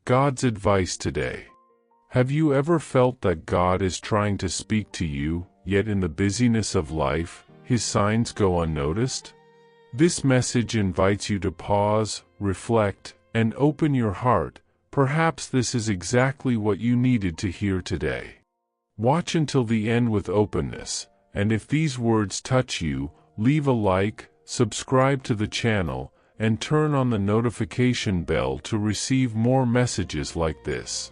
God's advice today. Have you ever felt that God is trying to speak to you, yet in the busyness of life, His signs go unnoticed? This message invites you to pause, reflect, and open your heart. Perhaps this is exactly what you needed to hear today. Watch until the end with openness, and if these words touch you, leave a like, subscribe to the channel, and turn on the notification bell to receive more messages like this.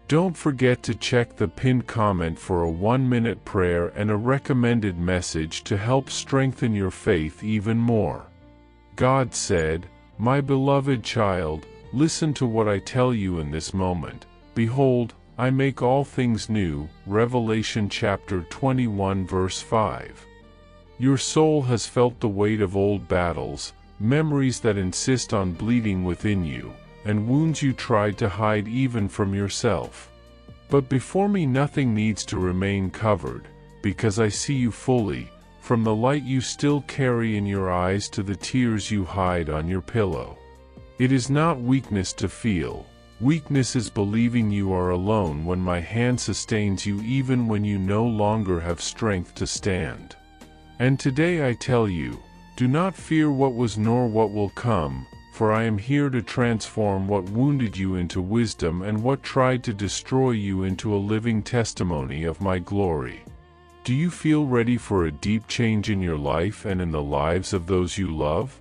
Don't forget to check the pinned comment for a 1-minute prayer and a recommended message to help strengthen your faith even more. God said, "My beloved child, listen to what I tell you in this moment. Behold, I make all things new." Revelation chapter 21 verse 5. Your soul has felt the weight of old battles, memories that insist on bleeding within you, and wounds you tried to hide even from yourself. But before me nothing needs to remain covered, because I see you fully, from the light you still carry in your eyes to the tears you hide on your pillow. It is not weakness to feel. Weakness is believing you are alone when my hand sustains you even when you no longer have strength to stand. And today I tell you, do not fear what was nor what will come, for I am here to transform what wounded you into wisdom and what tried to destroy you into a living testimony of my glory. Do you feel ready for a deep change in your life and in the lives of those you love?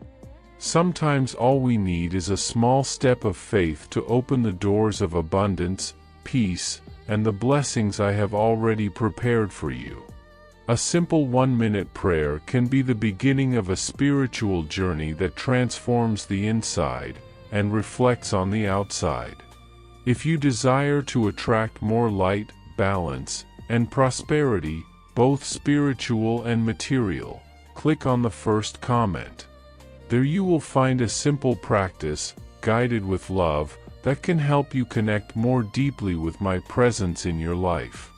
Sometimes all we need is a small step of faith to open the doors of abundance, peace, and the blessings I have already prepared for you. A simple 1-minute prayer can be the beginning of a spiritual journey that transforms the inside and reflects on the outside. If you desire to attract more light, balance, and prosperity, both spiritual and material, click on the first comment. There you will find a simple practice, guided with love, that can help you connect more deeply with my presence in your life.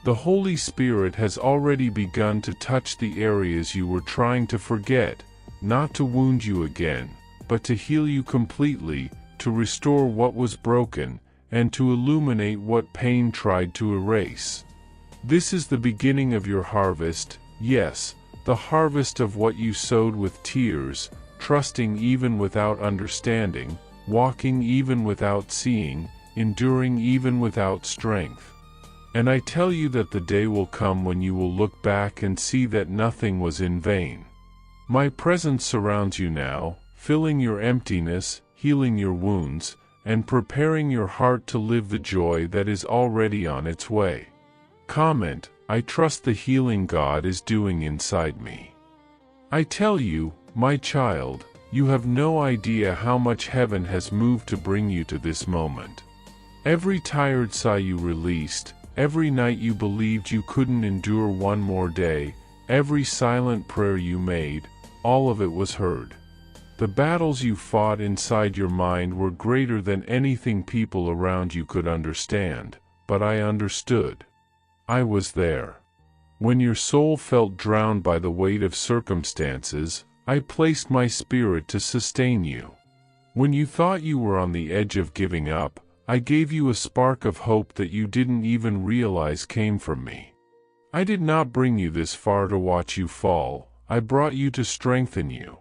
The Holy Spirit has already begun to touch the areas you were trying to forget, not to wound you again, but to heal you completely, to restore what was broken, and to illuminate what pain tried to erase. This is the beginning of your harvest, yes, the harvest of what you sowed with tears, trusting even without understanding, walking even without seeing, enduring even without strength. And I tell you that the day will come when you will look back and see that nothing was in vain. My presence surrounds you now, filling your emptiness, healing your wounds, and preparing your heart to live the joy that is already on its way. Comment, I trust the healing God is doing inside me. I tell you, my child, you have no idea how much heaven has moved to bring you to this moment. Every tired sigh you released, every night you believed you couldn't endure one more day, every silent prayer you made, all of it was heard. The battles you fought inside your mind were greater than anything people around you could understand, but I understood. I was there. When your soul felt drowned by the weight of circumstances, I placed my spirit to sustain you. When you thought you were on the edge of giving up, I gave you a spark of hope that you didn't even realize came from me. I did not bring you this far to watch you fall, I brought you to strengthen you.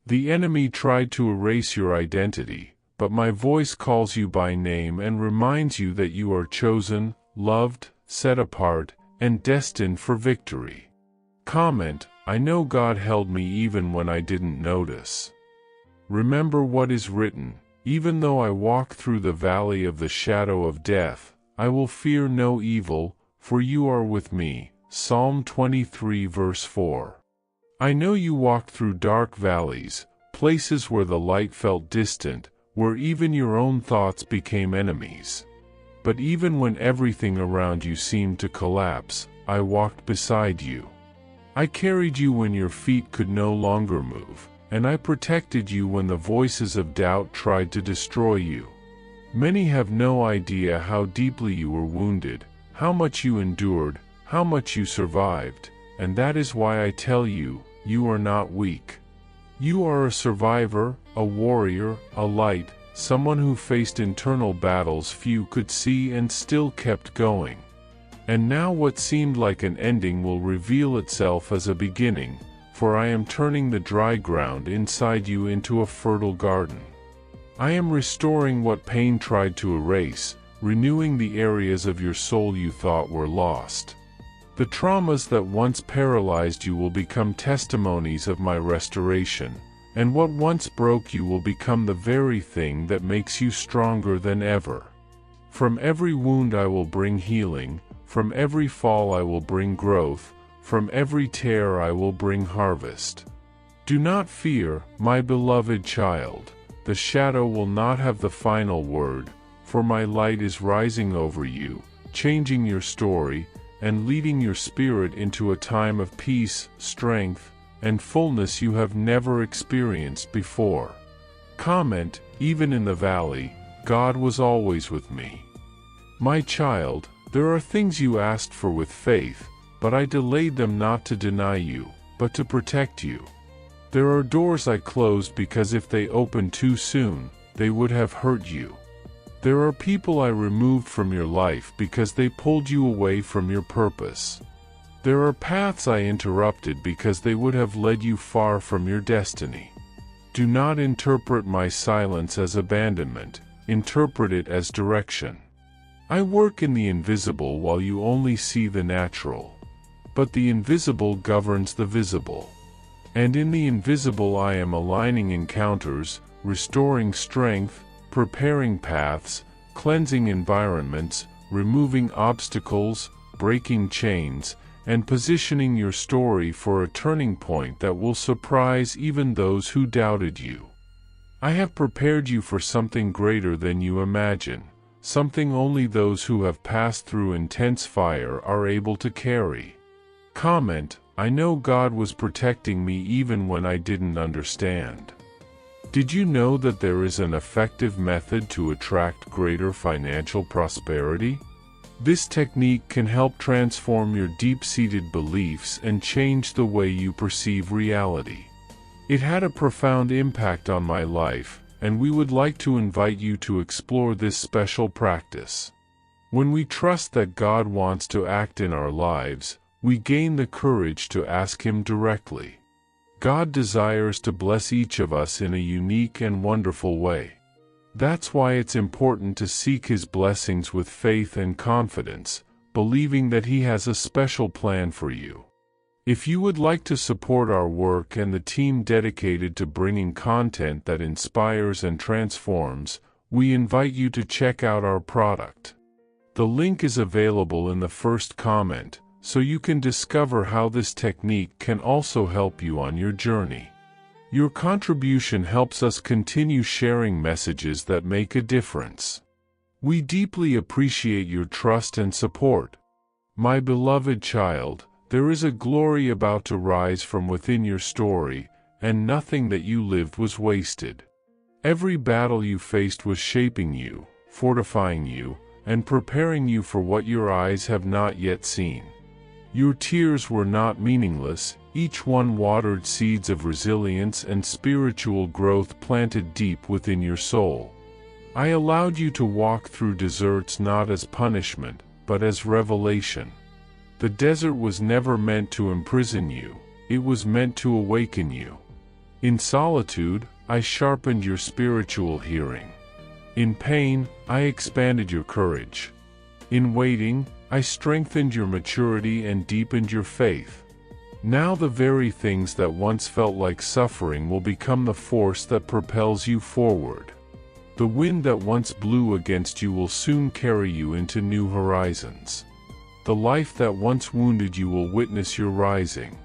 The enemy tried to erase your identity, but my voice calls you by name and reminds you that you are chosen, loved, set apart, and destined for victory. Comment, I know God held me even when I didn't notice. Remember what is written, even though I walk through the valley of the shadow of death, I will fear no evil, for you are with me. Psalm 23 verse 4. I know you walked through dark valleys, places where the light felt distant, where even your own thoughts became enemies. But even when everything around you seemed to collapse, I walked beside you. I carried you when your feet could no longer move, and I protected you when the voices of doubt tried to destroy you. Many have no idea how deeply you were wounded, how much you endured, how much you survived, and that is why I tell you, you are not weak. You are a survivor, a warrior, a light, someone who faced internal battles few could see and still kept going. And now what seemed like an ending will reveal itself as a beginning, for I am turning the dry ground inside you into a fertile garden. I am restoring what pain tried to erase, renewing the areas of your soul you thought were lost. The traumas that once paralyzed you will become testimonies of my restoration, and what once broke you will become the very thing that makes you stronger than ever. From every wound I will bring healing, from every fall I will bring growth, from every tear I will bring harvest. Do not fear, my beloved child, the shadow will not have the final word, for my light is rising over you, changing your story, and leading your spirit into a time of peace, strength, and fullness you have never experienced before. Comment, even in the valley, God was always with me. My child, there are things you asked for with faith, but I delayed them not to deny you, but to protect you. There are doors I closed because if they opened too soon, they would have hurt you. There are people I removed from your life because they pulled you away from your purpose. There are paths I interrupted because they would have led you far from your destiny. Do not interpret my silence as abandonment, interpret it as direction. I work in the invisible while you only see the natural. But the invisible governs the visible. And in the invisible I am aligning encounters, restoring strength, preparing paths, cleansing environments, removing obstacles, breaking chains, and positioning your story for a turning point that will surprise even those who doubted you. I have prepared you for something greater than you imagine, something only those who have passed through intense fire are able to carry. Comment, I know God was protecting me even when I didn't understand. Did you know that there is an effective method to attract greater financial prosperity? This technique can help transform your deep-seated beliefs and change the way you perceive reality. It had a profound impact on my life, and we would like to invite you to explore this special practice. When we trust that God wants to act in our lives, we gain the courage to ask Him directly. God desires to bless each of us in a unique and wonderful way. That's why it's important to seek His blessings with faith and confidence, believing that He has a special plan for you. If you would like to support our work and the team dedicated to bringing content that inspires and transforms, we invite you to check out our product. The link is available in the first comment, so you can discover how this technique can also help you on your journey. Your contribution helps us continue sharing messages that make a difference. We deeply appreciate your trust and support. My beloved child, there is a glory about to rise from within your story, and nothing that you lived was wasted. Every battle you faced was shaping you, fortifying you, and preparing you for what your eyes have not yet seen. Your tears were not meaningless, each one watered seeds of resilience and spiritual growth planted deep within your soul. I allowed you to walk through deserts not as punishment, but as revelation. The desert was never meant to imprison you, it was meant to awaken you. In solitude, I sharpened your spiritual hearing. In pain, I expanded your courage. In waiting, I strengthened your maturity and deepened your faith. Now the very things that once felt like suffering will become the force that propels you forward. The wind that once blew against you will soon carry you into new horizons. The life that once wounded you will witness your rising.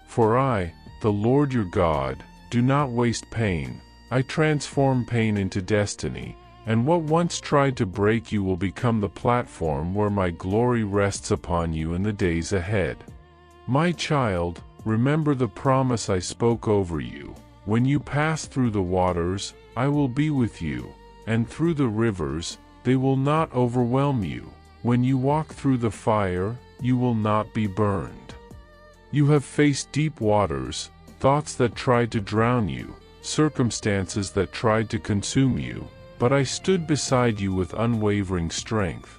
For I, the Lord your God, do not waste pain, I transform pain into destiny, and what once tried to break you will become the platform where my glory rests upon you in the days ahead. My child, remember the promise I spoke over you. When you pass through the waters, I will be with you, and through the rivers, they will not overwhelm you. When you walk through the fire, you will not be burned. You have faced deep waters, thoughts that tried to drown you, circumstances that tried to consume you, but I stood beside you with unwavering strength.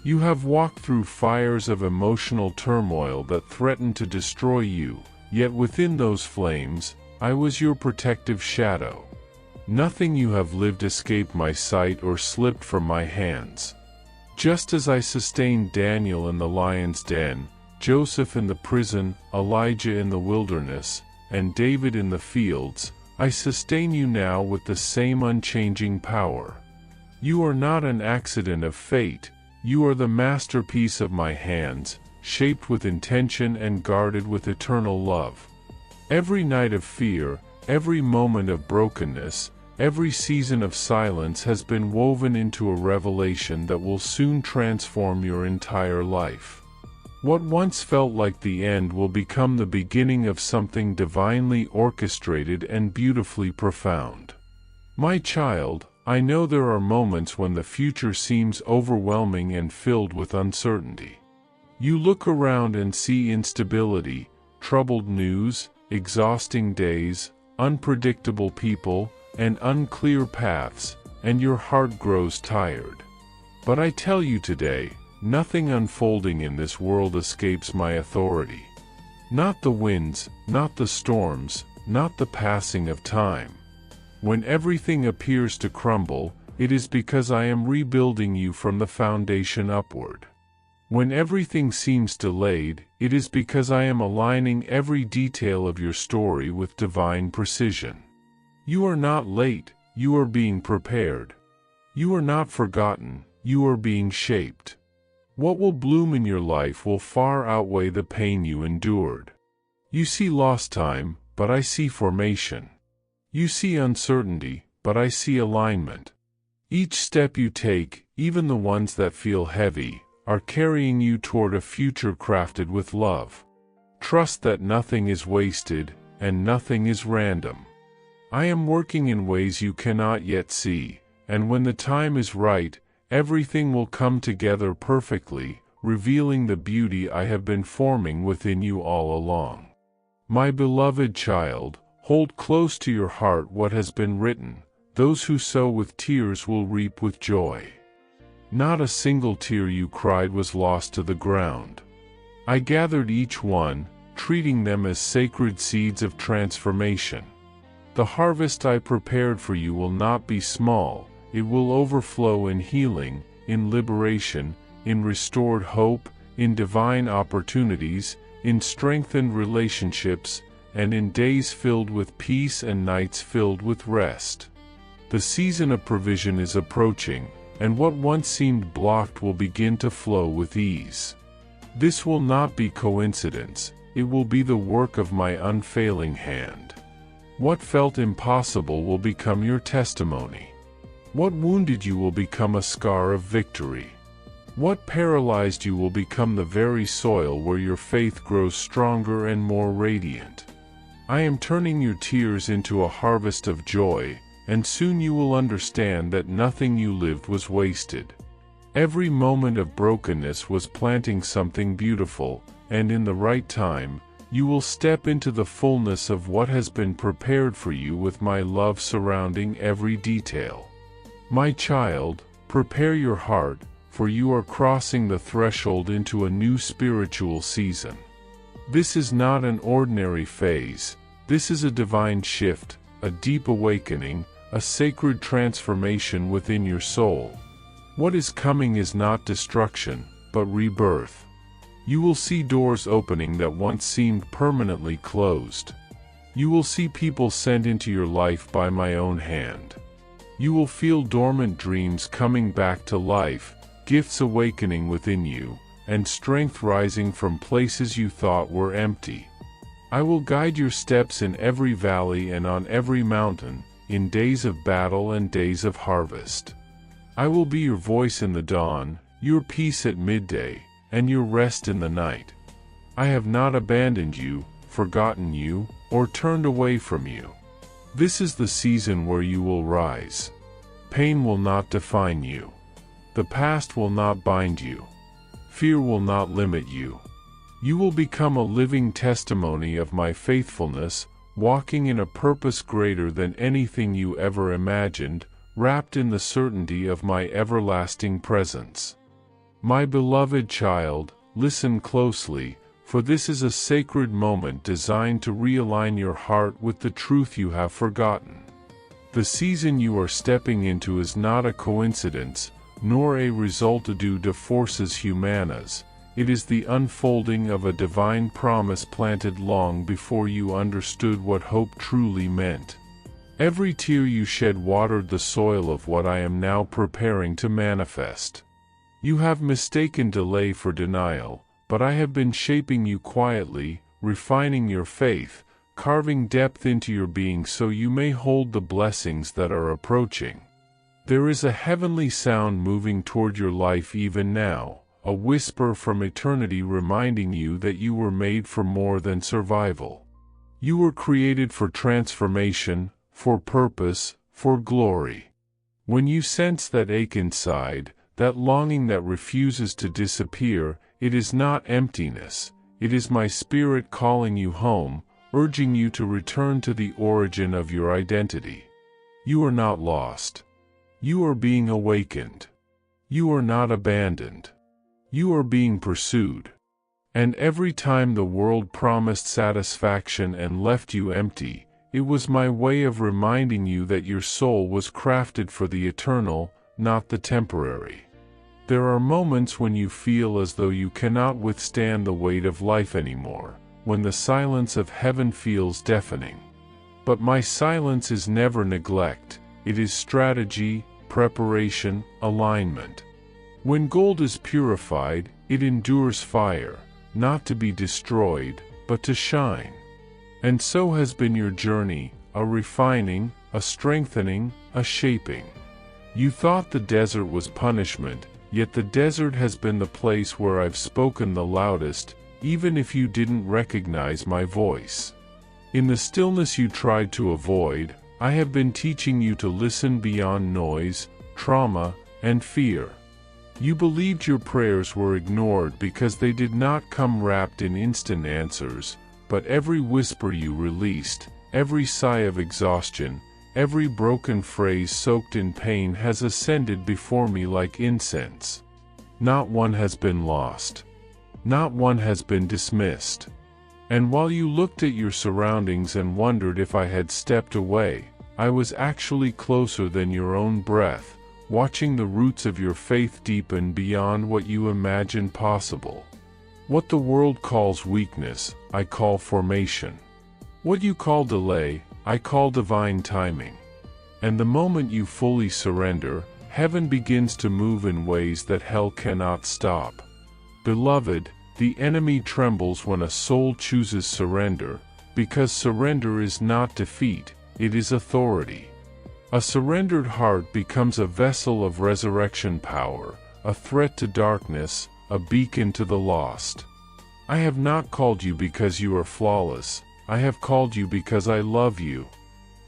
You have walked through fires of emotional turmoil that threatened to destroy you, yet within those flames, I was your protective shadow. Nothing you have lived escaped my sight or slipped from my hands. Just as I sustained Daniel in the lion's den, Joseph in the prison, Elijah in the wilderness, and David in the fields, I sustain you now with the same unchanging power. You are not an accident of fate, you are the masterpiece of my hands, shaped with intention and guarded with eternal love. Every night of fear, every moment of brokenness, every season of silence has been woven into a revelation that will soon transform your entire life. What once felt like the end will become the beginning of something divinely orchestrated and beautifully profound. My child, I know there are moments when the future seems overwhelming and filled with uncertainty. You look around and see instability, troubled news, exhausting days, unpredictable people, and unclear paths, and your heart grows tired. But I tell you today, nothing unfolding in this world escapes my authority. Not the winds, not the storms, not the passing of time. When everything appears to crumble, it is because I am rebuilding you from the foundation upward. When everything seems delayed, it is because I am aligning every detail of your story with divine precision. You are not late, you are being prepared. You are not forgotten, you are being shaped. What will bloom in your life will far outweigh the pain you endured. You see lost time, but I see formation. You see uncertainty, but I see alignment. Each step you take, even the ones that feel heavy, are carrying you toward a future crafted with love. Trust that nothing is wasted, and nothing is random. I am working in ways you cannot yet see, and when the time is right, everything will come together perfectly, revealing the beauty I have been forming within you all along. My beloved child, hold close to your heart what has been written, those who sow with tears will reap with joy. Not a single tear you cried was lost to the ground. I gathered each one, treating them as sacred seeds of transformation. The harvest I prepared for you will not be small, it will overflow in healing, in liberation, in restored hope, in divine opportunities, in strengthened relationships, and in days filled with peace and nights filled with rest. The season of provision is approaching, and what once seemed blocked will begin to flow with ease. This will not be coincidence, it will be the work of my unfailing hand. What felt impossible will become your testimony. What wounded you will become a scar of victory. What paralyzed you will become the very soil where your faith grows stronger and more radiant. I am turning your tears into a harvest of joy, and soon you will understand that nothing you lived was wasted. Every moment of brokenness was planting something beautiful, and in the right time, you will step into the fullness of what has been prepared for you with my love surrounding every detail. My child, prepare your heart, for you are crossing the threshold into a new spiritual season. This is not an ordinary phase, this is a divine shift, a deep awakening, a sacred transformation within your soul. What is coming is not destruction, but rebirth. You will see doors opening that once seemed permanently closed. You will see people sent into your life by my own hand. You will feel dormant dreams coming back to life, gifts awakening within you, and strength rising from places you thought were empty. I will guide your steps in every valley and on every mountain, in days of battle and days of harvest. I will be your voice in the dawn, your peace at midday, and your rest in the night. I have not abandoned you, forgotten you, or turned away from you. This is the season where you will rise. Pain will not define you. The past will not bind you. Fear will not limit you. You will become a living testimony of my faithfulness, walking in a purpose greater than anything you ever imagined, wrapped in the certainty of my everlasting presence. My beloved child, listen closely, for this is a sacred moment designed to realign your heart with the truth you have forgotten. The season you are stepping into is not a coincidence, nor a resultado de forces humanas. It is the unfolding of a divine promise planted long before you understood what hope truly meant. Every tear you shed watered the soil of what I am now preparing to manifest. You have mistaken delay for denial, but I have been shaping you quietly, refining your faith, carving depth into your being so you may hold the blessings that are approaching. There is a heavenly sound moving toward your life even now, a whisper from eternity reminding you that you were made for more than survival. You were created for transformation, for purpose, for glory. When you sense that ache inside, that longing that refuses to disappear, it is not emptiness, it is my spirit calling you home, urging you to return to the origin of your identity. You are not lost. You are being awakened. You are not abandoned. You are being pursued. And every time the world promised satisfaction and left you empty, it was my way of reminding you that your soul was crafted for the eternal, not the temporary. There are moments when you feel as though you cannot withstand the weight of life anymore, when the silence of heaven feels deafening. But my silence is never neglect, it is strategy, preparation, alignment. When gold is purified, it endures fire, not to be destroyed, but to shine. And so has been your journey, a refining, a strengthening, a shaping. You thought the desert was punishment, yet the desert has been the place where I've spoken the loudest, even if you didn't recognize my voice. In the stillness you tried to avoid, I have been teaching you to listen beyond noise, trauma, and fear. You believed your prayers were ignored because they did not come wrapped in instant answers, but every whisper you released, every sigh of exhaustion, every broken phrase soaked in pain has ascended before me like incense. Not one has been lost. Not one has been dismissed. And while you looked at your surroundings and wondered if I had stepped away, I was actually closer than your own breath, watching the roots of your faith deepen beyond what you imagined possible. What the world calls weakness, I call formation. What you call delay, I call divine timing. And the moment you fully surrender, heaven begins to move in ways that hell cannot stop. Beloved, the enemy trembles when a soul chooses surrender, because surrender is not defeat, it is authority. A surrendered heart becomes a vessel of resurrection power, a threat to darkness, a beacon to the lost. I have not called you because you are flawless, I have called you because I love you.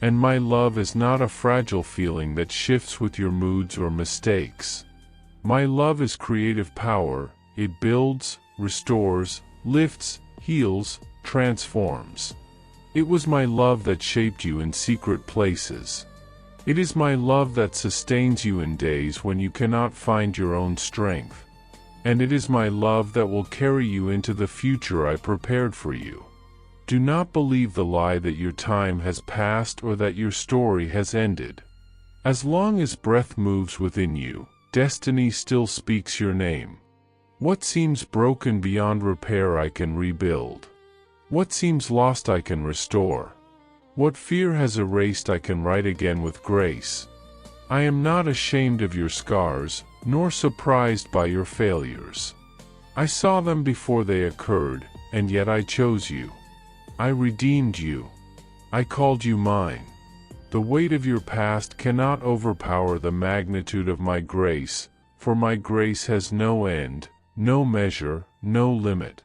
And my love is not a fragile feeling that shifts with your moods or mistakes. My love is creative power, it builds, restores, lifts, heals, transforms. It was my love that shaped you in secret places. It is my love that sustains you in days when you cannot find your own strength. And it is my love that will carry you into the future I prepared for you. Do not believe the lie that your time has passed or that your story has ended. As long as breath moves within you, destiny still speaks your name. What seems broken beyond repair I can rebuild. What seems lost I can restore. What fear has erased I can write again with grace. I am not ashamed of your scars, nor surprised by your failures. I saw them before they occurred, and yet I chose you. I redeemed you. I called you mine. The weight of your past cannot overpower the magnitude of my grace, for my grace has no end, no measure, no limit.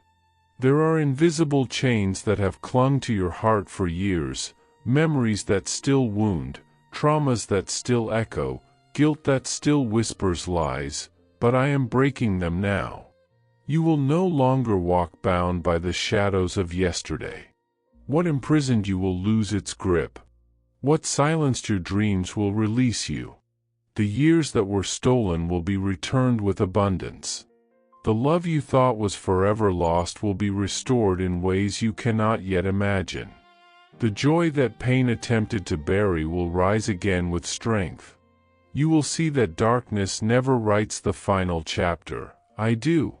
There are invisible chains that have clung to your heart for years, memories that still wound, traumas that still echo, guilt that still whispers lies, but I am breaking them now. You will no longer walk bound by the shadows of yesterday. What imprisoned you will lose its grip. What silenced your dreams will release you. The years that were stolen will be returned with abundance. The love you thought was forever lost will be restored in ways you cannot yet imagine. The joy that pain attempted to bury will rise again with strength. You will see that darkness never writes the final chapter. I do.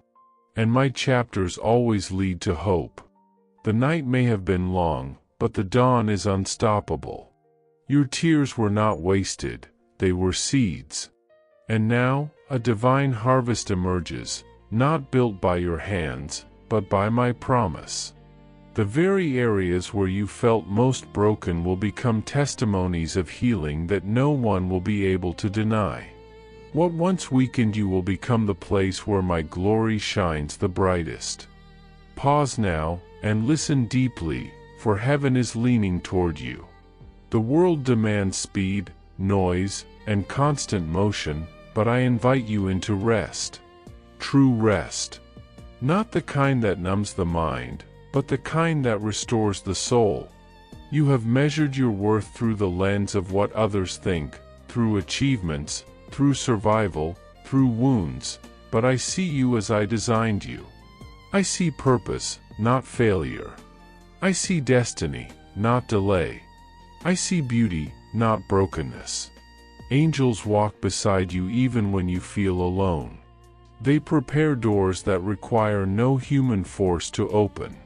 And my chapters always lead to hope. The night may have been long, but the dawn is unstoppable. Your tears were not wasted, they were seeds. And now, a divine harvest emerges, not built by your hands, but by my promise. The very areas where you felt most broken will become testimonies of healing that no one will be able to deny. What once weakened you will become the place where my glory shines the brightest. Pause now, and listen deeply, for heaven is leaning toward you. The world demands speed, noise, and constant motion, but I invite you into rest. True rest. Not the kind that numbs the mind, but the kind that restores the soul. You have measured your worth through the lens of what others think, through achievements, through survival, through wounds, but I see you as I designed you. I see purpose, not failure. I see destiny, not delay. I see beauty, not brokenness. Angels walk beside you even when you feel alone. They prepare doors that require no human force to open.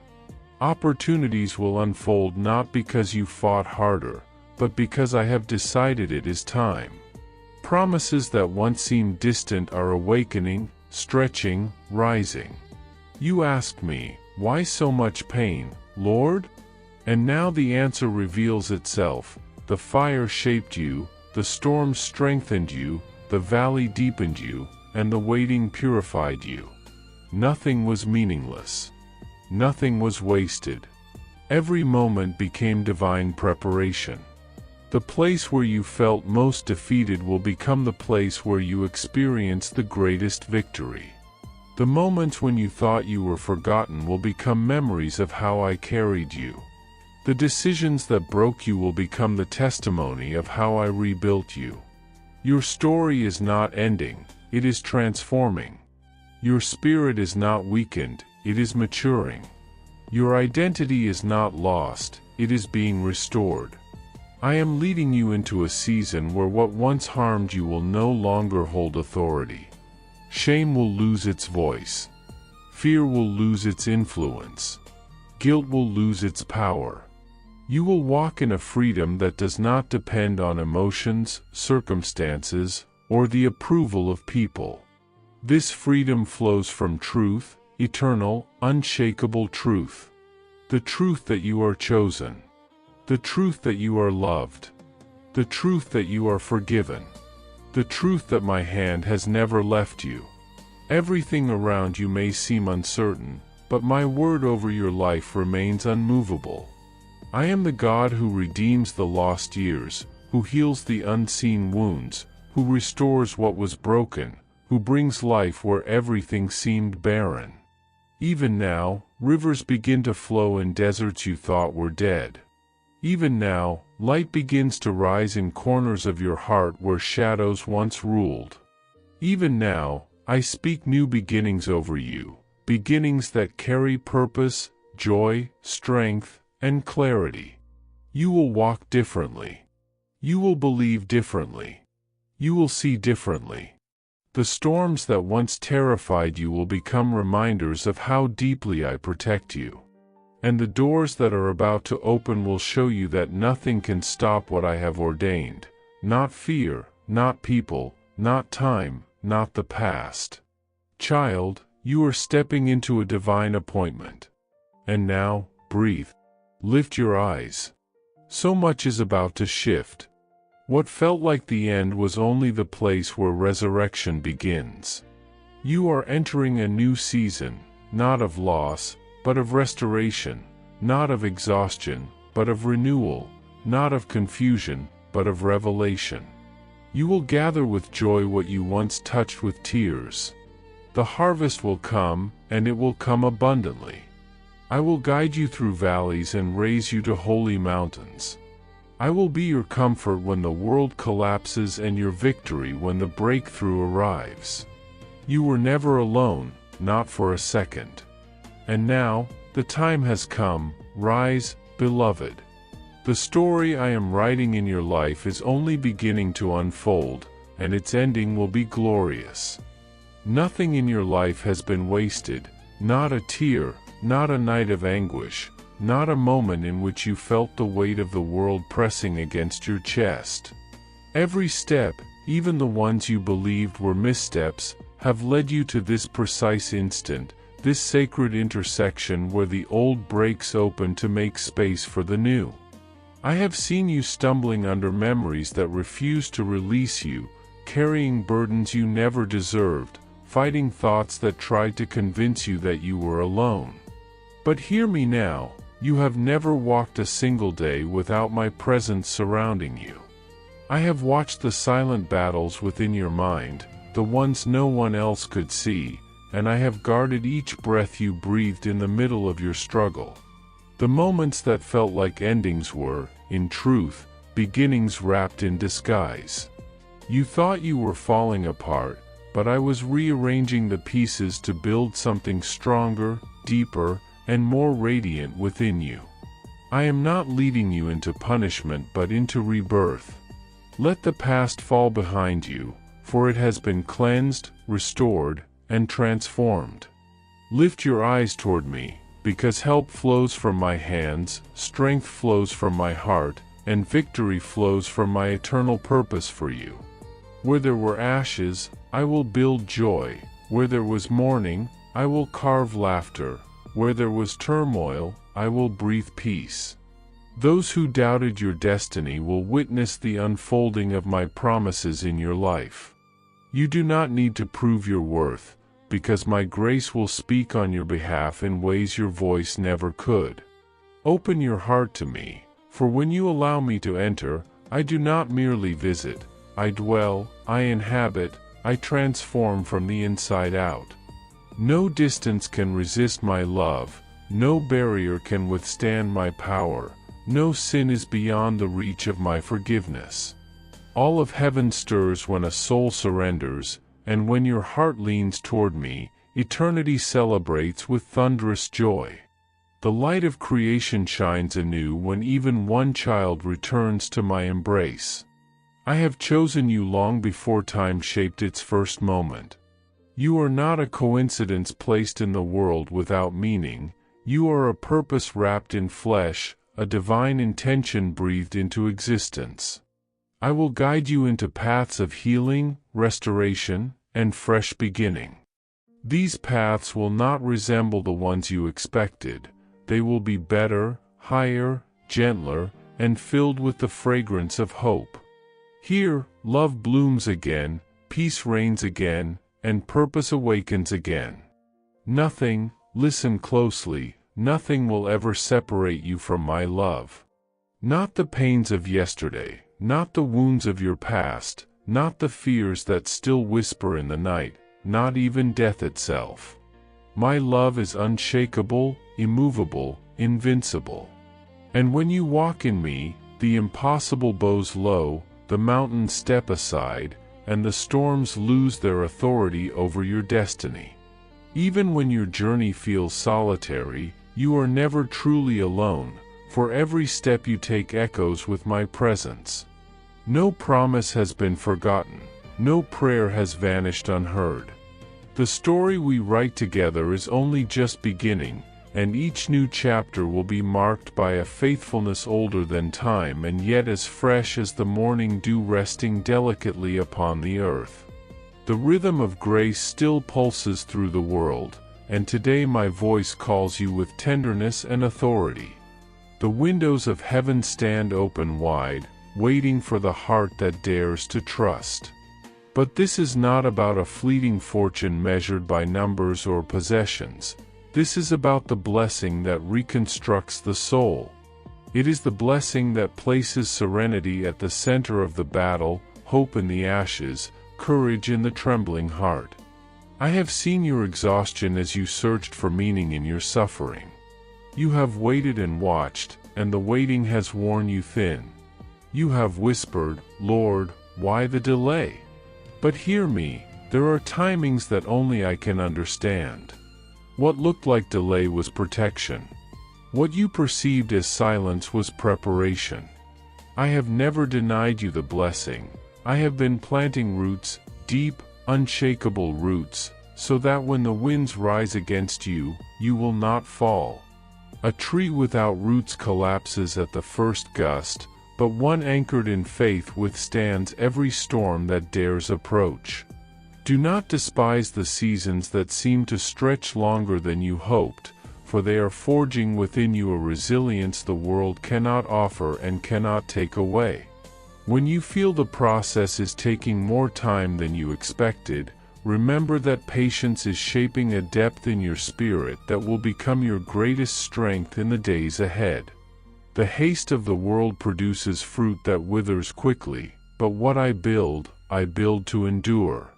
Opportunities will unfold not because you fought harder, but because I have decided it is time. Promises that once seemed distant are awakening, stretching, rising. You asked me, why so much pain, Lord? And now the answer reveals itself. The fire shaped you, the storm strengthened you, the valley deepened you, and the waiting purified you. Nothing was meaningless. Nothing was wasted. Every moment became divine preparation. The place where you felt most defeated will become the place where you experience the greatest victory. The moments when you thought you were forgotten will become memories of how I carried you. The decisions that broke you will become the testimony of how I rebuilt you. Your story is not ending, it is transforming. Your spirit is not weakened, it is maturing. Your identity is not lost, it is being restored. I am leading you into a season where what once harmed you will no longer hold authority. Shame will lose its voice. Fear will lose its influence. Guilt will lose its power. You will walk in a freedom that does not depend on emotions, circumstances, or the approval of people. This freedom flows from truth, eternal, unshakable truth. The truth that you are chosen. The truth that you are loved. The truth that you are forgiven. The truth that my hand has never left you. Everything around you may seem uncertain, but my word over your life remains unmovable. I am the God who redeems the lost years, who heals the unseen wounds, who restores what was broken, who brings life where everything seemed barren. Even now, rivers begin to flow in deserts you thought were dead. Even now, light begins to rise in corners of your heart where shadows once ruled. Even now, I speak new beginnings over you, beginnings that carry purpose, joy, strength, and clarity. You will walk differently. You will believe differently. You will see differently. The storms that once terrified you will become reminders of how deeply I protect you. And the doors that are about to open will show you that nothing can stop what I have ordained. Not fear, not people, not time, not the past. Child, you are stepping into a divine appointment. And now, breathe. Lift your eyes. So much is about to shift. What felt like the end was only the place where resurrection begins. You are entering a new season, not of loss, but of restoration, not of exhaustion, but of renewal, not of confusion, but of revelation. You will gather with joy what you once touched with tears. The harvest will come, and it will come abundantly. I will guide you through valleys and raise you to holy mountains. I will be your comfort when the world collapses and your victory when the breakthrough arrives. You were never alone, not for a second. And now, the time has come, rise, beloved. The story I am writing in your life is only beginning to unfold, and its ending will be glorious. Nothing in your life has been wasted, not a tear, not a night of anguish, not a moment in which you felt the weight of the world pressing against your chest. Every step, even the ones you believed were missteps, have led you to this precise instant, this sacred intersection where the old breaks open to make space for the new. I have seen you stumbling under memories that refuse to release you, carrying burdens you never deserved, fighting thoughts that tried to convince you that you were alone. But hear me now, you have never walked a single day without my presence surrounding you. I have watched the silent battles within your mind, the ones no one else could see, and I have guarded each breath you breathed in the middle of your struggle. The moments that felt like endings were, in truth, beginnings wrapped in disguise. You thought you were falling apart, but I was rearranging the pieces to build something stronger, deeper, and more radiant within you. I am not leading you into punishment but into rebirth. Let the past fall behind you, for it has been cleansed, restored, and transformed. Lift your eyes toward me, because help flows from my hands, strength flows from my heart, and victory flows from my eternal purpose for you. Where there were ashes, I will build joy. Where there was mourning, I will carve laughter. Where there was turmoil, I will breathe peace. Those who doubted your destiny will witness the unfolding of my promises in your life. You do not need to prove your worth, because my grace will speak on your behalf in ways your voice never could. Open your heart to me, for when you allow me to enter, I do not merely visit, I dwell, I inhabit, I transform from the inside out. No distance can resist my love, no barrier can withstand my power, no sin is beyond the reach of my forgiveness. All of heaven stirs when a soul surrenders, and when your heart leans toward me, eternity celebrates with thunderous joy. The light of creation shines anew when even one child returns to my embrace. I have chosen you long before time shaped its first moment. You are not a coincidence placed in the world without meaning, you are a purpose wrapped in flesh, a divine intention breathed into existence. I will guide you into paths of healing, restoration, and fresh beginning. These paths will not resemble the ones you expected, they will be better, higher, gentler, and filled with the fragrance of hope. Here, love blooms again, peace reigns again, and purpose awakens again. Nothing, listen closely, nothing will ever separate you from my love. Not the pains of yesterday, not the wounds of your past, not the fears that still whisper in the night, not even death itself. My love is unshakable, immovable, invincible. And when you walk in me, the impossible bows low, the mountains step aside, and the storms lose their authority over your destiny. Even when your journey feels solitary, you are never truly alone, for every step you take echoes with my presence. No promise has been forgotten, no prayer has vanished unheard. The story we write together is only just beginning, and each new chapter will be marked by a faithfulness older than time and yet as fresh as the morning dew resting delicately upon the earth. The rhythm of grace still pulses through the world, and today my voice calls you with tenderness and authority. The windows of heaven stand open wide, waiting for the heart that dares to trust. But this is not about a fleeting fortune measured by numbers or possessions. This is about the blessing that reconstructs the soul. It is the blessing that places serenity at the center of the battle, hope in the ashes, courage in the trembling heart. I have seen your exhaustion as you searched for meaning in your suffering. You have waited and watched, and the waiting has worn you thin. You have whispered, "Lord, why the delay?" But hear me, there are timings that only I can understand. What looked like delay was protection. What you perceived as silence was preparation. I have never denied you the blessing. I have been planting roots, deep, unshakable roots, so that when the winds rise against you, you will not fall. A tree without roots collapses at the first gust, but one anchored in faith withstands every storm that dares approach. Do not despise the seasons that seem to stretch longer than you hoped, for they are forging within you a resilience the world cannot offer and cannot take away. When you feel the process is taking more time than you expected, remember that patience is shaping a depth in your spirit that will become your greatest strength in the days ahead. The haste of the world produces fruit that withers quickly, but what I build to endure.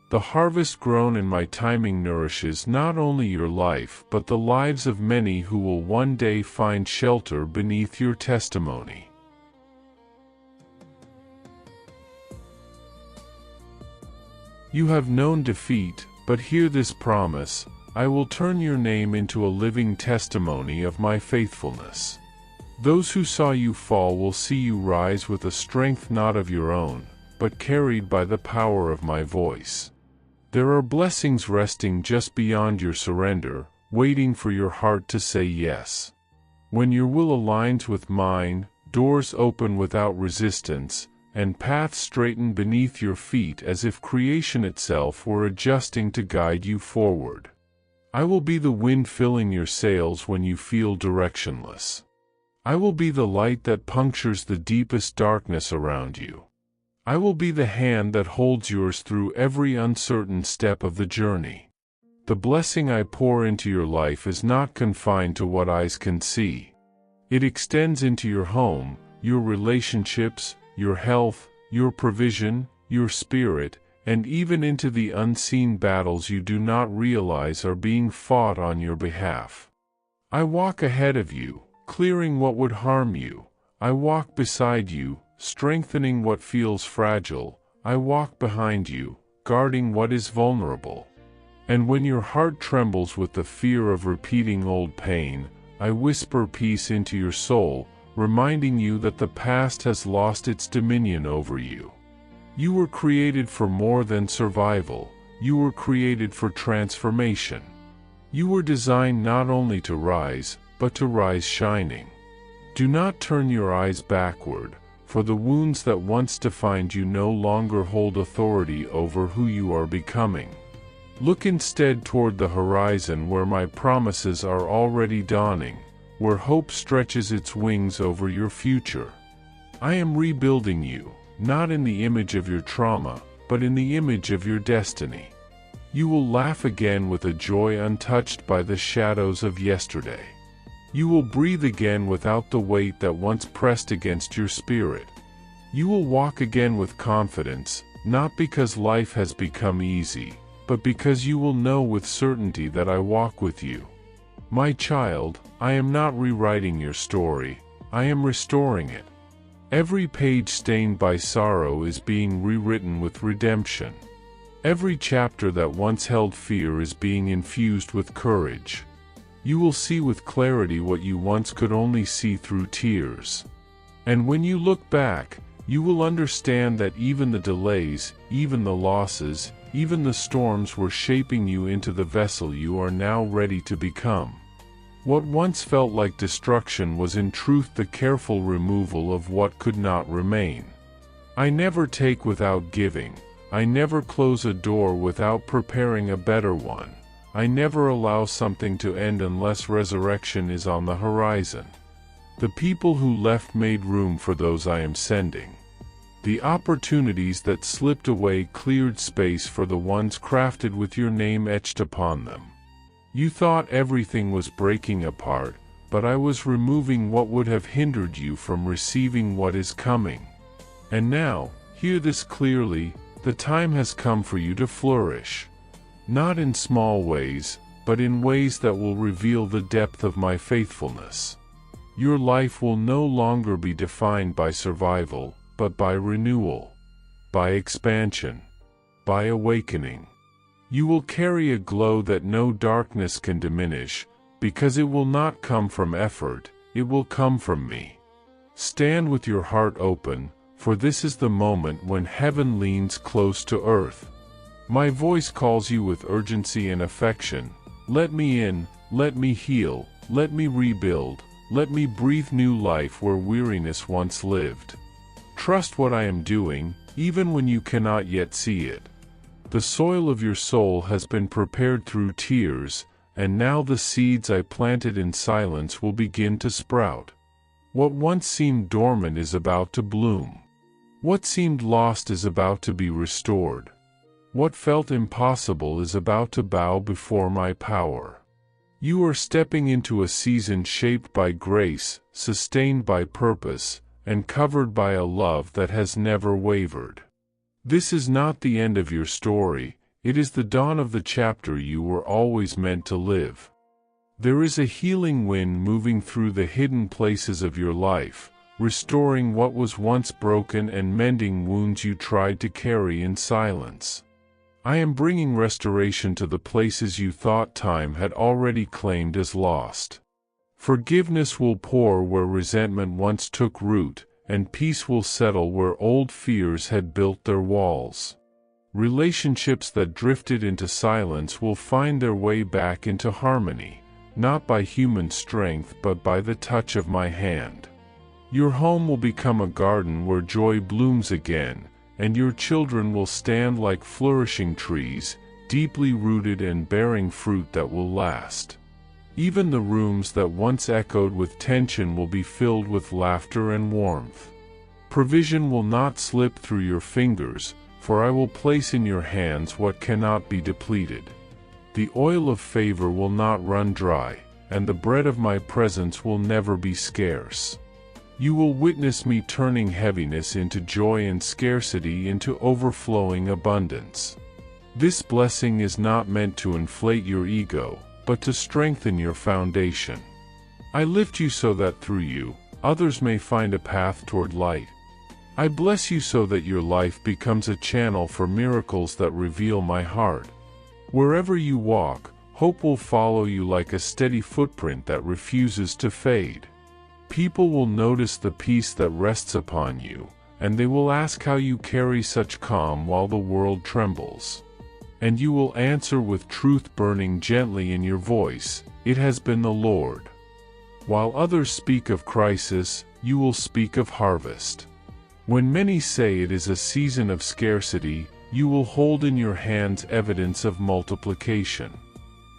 The harvest grown in my timing nourishes not only your life but the lives of many who will one day find shelter beneath your testimony. You have known defeat, but hear this promise: I will turn your name into a living testimony of my faithfulness. Those who saw you fall will see you rise with a strength not of your own, but carried by the power of my voice. There are blessings resting just beyond your surrender, waiting for your heart to say yes. When your will aligns with mine, doors open without resistance, and paths straighten beneath your feet as if creation itself were adjusting to guide you forward. I will be the wind filling your sails when you feel directionless. I will be the light that punctures the deepest darkness around you. I will be the hand that holds yours through every uncertain step of the journey. The blessing I pour into your life is not confined to what eyes can see. It extends into your home, your relationships, your health, your provision, your spirit, and even into the unseen battles you do not realize are being fought on your behalf. I walk ahead of you, clearing what would harm you. I walk beside you, strengthening what feels fragile. I walk behind you, guarding what is vulnerable. And when your heart trembles with the fear of repeating old pain, I whisper peace into your soul, reminding you that the past has lost its dominion over you. You were created for more than survival. You were created for transformation. You were designed not only to rise, but to rise shining. Do not turn your eyes backward, for the wounds that once defined you no longer hold authority over who you are becoming. Look instead toward the horizon where my promises are already dawning, where hope stretches its wings over your future. I am rebuilding you, not in the image of your trauma, but in the image of your destiny. You will laugh again with a joy untouched by the shadows of yesterday. You will breathe again without the weight that once pressed against your spirit. You will walk again with confidence, not because life has become easy, but because you will know with certainty that I walk with you. My child, I am not rewriting your story, I am restoring it. Every page stained by sorrow is being rewritten with redemption. Every chapter that once held fear is being infused with courage. You will see with clarity what you once could only see through tears. And when you look back, you will understand that even the delays, even the losses, even the storms were shaping you into the vessel you are now ready to become. What once felt like destruction was in truth the careful removal of what could not remain. I never take without giving. I never close a door without preparing a better one. I never allow something to end unless resurrection is on the horizon. The people who left made room for those I am sending. The opportunities that slipped away cleared space for the ones crafted with your name etched upon them. You thought everything was breaking apart, but I was removing what would have hindered you from receiving what is coming. And now, hear this clearly, the time has come for you to flourish. Not in small ways, but in ways that will reveal the depth of my faithfulness. Your life will no longer be defined by survival, but by renewal, by expansion, by awakening. You will carry a glow that no darkness can diminish, because it will not come from effort, it will come from me. Stand with your heart open, for this is the moment when heaven leans close to earth. My voice calls you with urgency and affection. Let me in, let me heal, let me rebuild, let me breathe new life where weariness once lived. Trust what I am doing, even when you cannot yet see it. The soil of your soul has been prepared through tears, and now the seeds I planted in silence will begin to sprout. What once seemed dormant is about to bloom. What seemed lost is about to be restored. What felt impossible is about to bow before my power. You are stepping into a season shaped by grace, sustained by purpose, and covered by a love that has never wavered. This is not the end of your story, it is the dawn of the chapter you were always meant to live. There is a healing wind moving through the hidden places of your life, restoring what was once broken and mending wounds you tried to carry in silence. I am bringing restoration to the places you thought time had already claimed as lost. Forgiveness will pour where resentment once took root, and peace will settle where old fears had built their walls. Relationships that drifted into silence will find their way back into harmony, not by human strength but by the touch of my hand. Your home will become a garden where joy blooms again, and your children will stand like flourishing trees, deeply rooted and bearing fruit that will last. Even the rooms that once echoed with tension will be filled with laughter and warmth. Provision will not slip through your fingers, for I will place in your hands what cannot be depleted. The oil of favor will not run dry, and the bread of my presence will never be scarce. You will witness me turning heaviness into joy and scarcity into overflowing abundance. This blessing is not meant to inflate your ego, but to strengthen your foundation. I lift you so that through you, others may find a path toward light. I bless you so that your life becomes a channel for miracles that reveal my heart. Wherever you walk, hope will follow you like a steady footprint that refuses to fade. People will notice the peace that rests upon you, and they will ask how you carry such calm while the world trembles. And you will answer with truth burning gently in your voice, "It has been the Lord." While others speak of crisis, you will speak of harvest. When many say it is a season of scarcity, you will hold in your hands evidence of multiplication.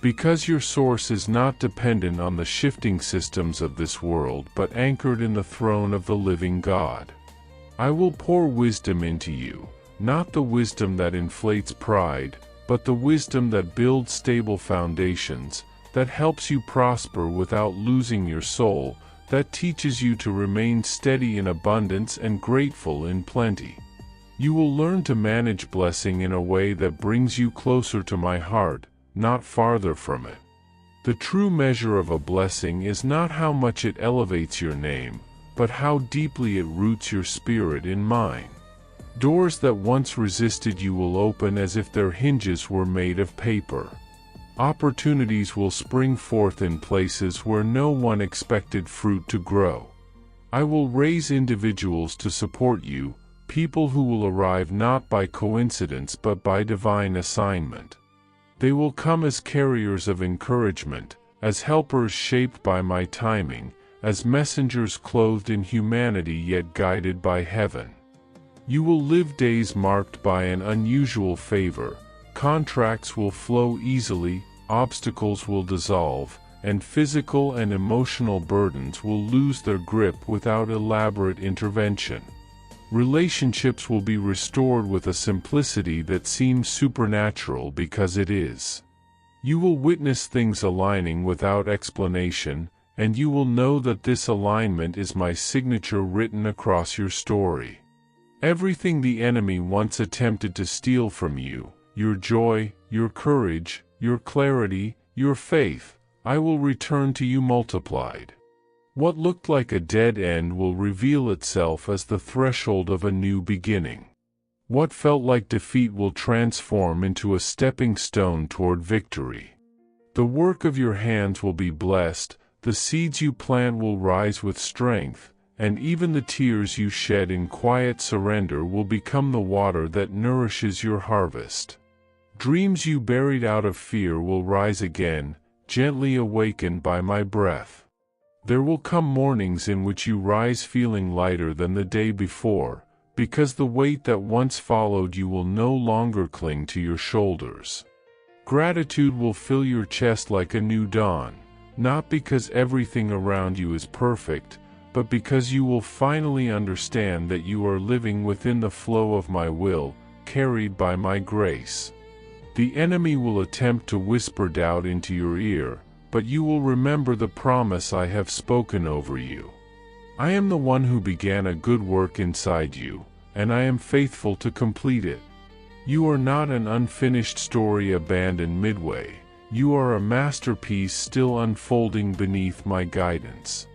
Because your source is not dependent on the shifting systems of this world but anchored in the throne of the living God. I will pour wisdom into you, not the wisdom that inflates pride, but the wisdom that builds stable foundations, that helps you prosper without losing your soul, that teaches you to remain steady in abundance and grateful in plenty. You will learn to manage blessing in a way that brings you closer to my heart, not farther from it. The true measure of a blessing is not how much it elevates your name, but how deeply it roots your spirit in mine. Doors that once resisted you will open as if their hinges were made of paper. Opportunities will spring forth in places where no one expected fruit to grow. I will raise individuals to support you, people who will arrive not by coincidence but by divine assignment. They will come as carriers of encouragement, as helpers shaped by my timing, as messengers clothed in humanity yet guided by heaven. You will live days marked by an unusual favor, contracts will flow easily, obstacles will dissolve, and physical and emotional burdens will lose their grip without elaborate intervention. Relationships will be restored with a simplicity that seems supernatural because it is. You will witness things aligning without explanation, and you will know that this alignment is my signature written across your story. Everything the enemy once attempted to steal from you, your joy, your courage, your clarity, your faith, I will return to you multiplied. What looked like a dead end will reveal itself as the threshold of a new beginning. What felt like defeat will transform into a stepping stone toward victory. The work of your hands will be blessed, the seeds you plant will rise with strength, and even the tears you shed in quiet surrender will become the water that nourishes your harvest. Dreams you buried out of fear will rise again, gently awakened by my breath. There will come mornings in which you rise feeling lighter than the day before, because the weight that once followed you will no longer cling to your shoulders. Gratitude will fill your chest like a new dawn, not because everything around you is perfect, but because you will finally understand that you are living within the flow of my will, carried by my grace. The enemy will attempt to whisper doubt into your ear, but you will remember the promise I have spoken over you. I am the one who began a good work inside you, and I am faithful to complete it. You are not an unfinished story abandoned midway. You are a masterpiece still unfolding beneath my guidance.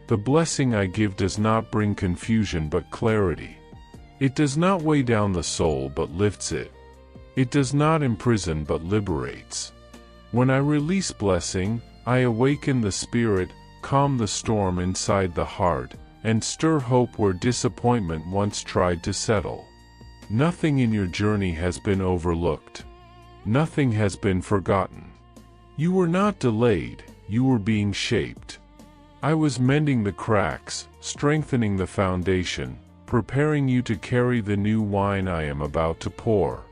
The blessing I give does not bring confusion but clarity. It does not weigh down the soul but lifts it. It does not imprison but liberates. When I release blessing, I awaken the spirit, calm the storm inside the heart, and stir hope where disappointment once tried to settle. Nothing in your journey has been overlooked. Nothing has been forgotten. You were not delayed, you were being shaped. I was mending the cracks, strengthening the foundation, preparing you to carry the new wine I am about to pour.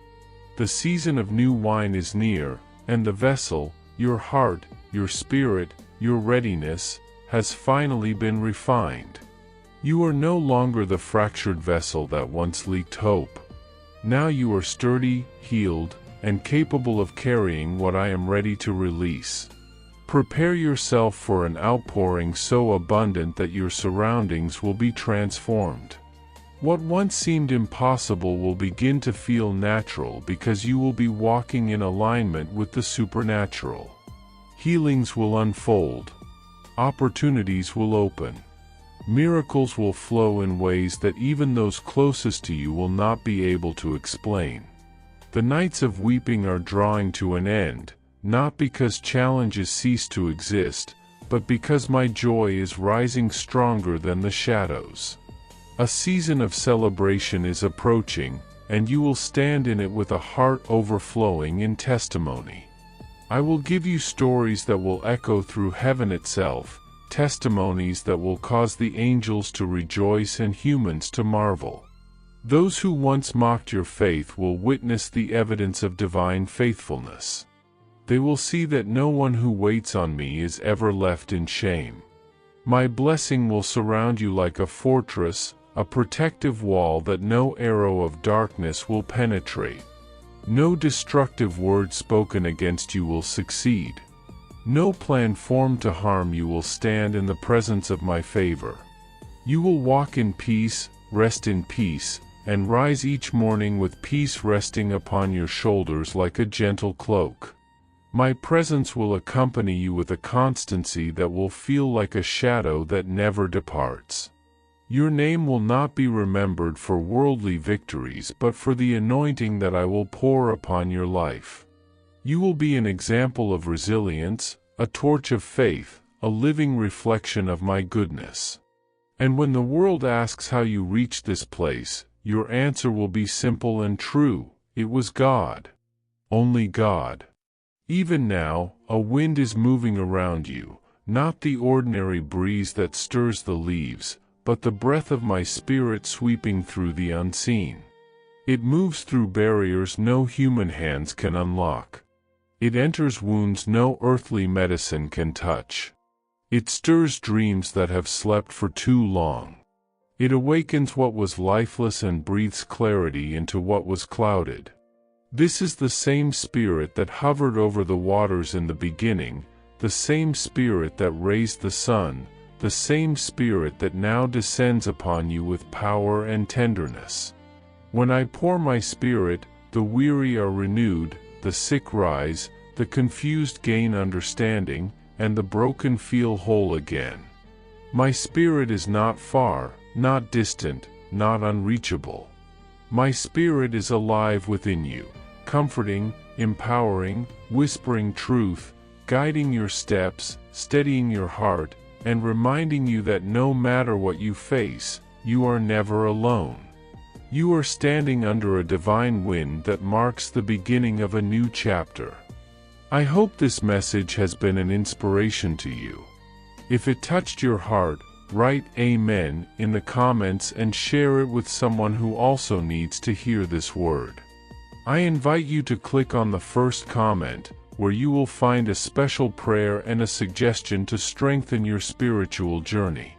The season of new wine is near, and the vessel, your heart, your spirit, your readiness, has finally been refined. You are no longer the fractured vessel that once leaked hope. Now you are sturdy, healed, and capable of carrying what I am ready to release. Prepare yourself for an outpouring so abundant that your surroundings will be transformed. What once seemed impossible will begin to feel natural because you will be walking in alignment with the supernatural. Healings will unfold. Opportunities will open. Miracles will flow in ways that even those closest to you will not be able to explain. The nights of weeping are drawing to an end, not because challenges cease to exist, but because my joy is rising stronger than the shadows. A season of celebration is approaching, and you will stand in it with a heart overflowing in testimony. I will give you stories that will echo through heaven itself, testimonies that will cause the angels to rejoice and humans to marvel. Those who once mocked your faith will witness the evidence of divine faithfulness. They will see that no one who waits on me is ever left in shame. My blessing will surround you like a fortress, a protective wall that no arrow of darkness will penetrate. No destructive word spoken against you will succeed. No plan formed to harm you will stand in the presence of my favor. You will walk in peace, rest in peace, and rise each morning with peace resting upon your shoulders like a gentle cloak. My presence will accompany you with a constancy that will feel like a shadow that never departs. Your name will not be remembered for worldly victories but for the anointing that I will pour upon your life. You will be an example of resilience, a torch of faith, a living reflection of my goodness. And when the world asks how you reached this place, your answer will be simple and true: it was God. Only God. Even now, a wind is moving around you, not the ordinary breeze that stirs the leaves, but the breath of my spirit sweeping through the unseen. It moves through barriers no human hands can unlock. It enters wounds no earthly medicine can touch. It stirs dreams that have slept for too long. It awakens what was lifeless and breathes clarity into what was clouded. This is the same Spirit that hovered over the waters in the beginning, the same Spirit that raised the sun, the same Spirit that now descends upon you with power and tenderness. When I pour my Spirit, the weary are renewed, the sick rise, the confused gain understanding, and the broken feel whole again. My spirit is not far, not distant, not unreachable. My spirit is alive within you, comforting, empowering, whispering truth, guiding your steps, steadying your heart, and reminding you that no matter what you face, you are never alone. You are standing under a divine wind that marks the beginning of a new chapter. I hope this message has been an inspiration to you. If it touched your heart, write Amen in the comments and share it with someone who also needs to hear this word. I invite you to click on the first comment, where you will find a special prayer and a suggestion to strengthen your spiritual journey.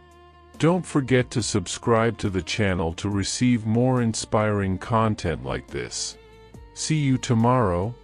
Don't forget to subscribe to the channel to receive more inspiring content like this. See you tomorrow.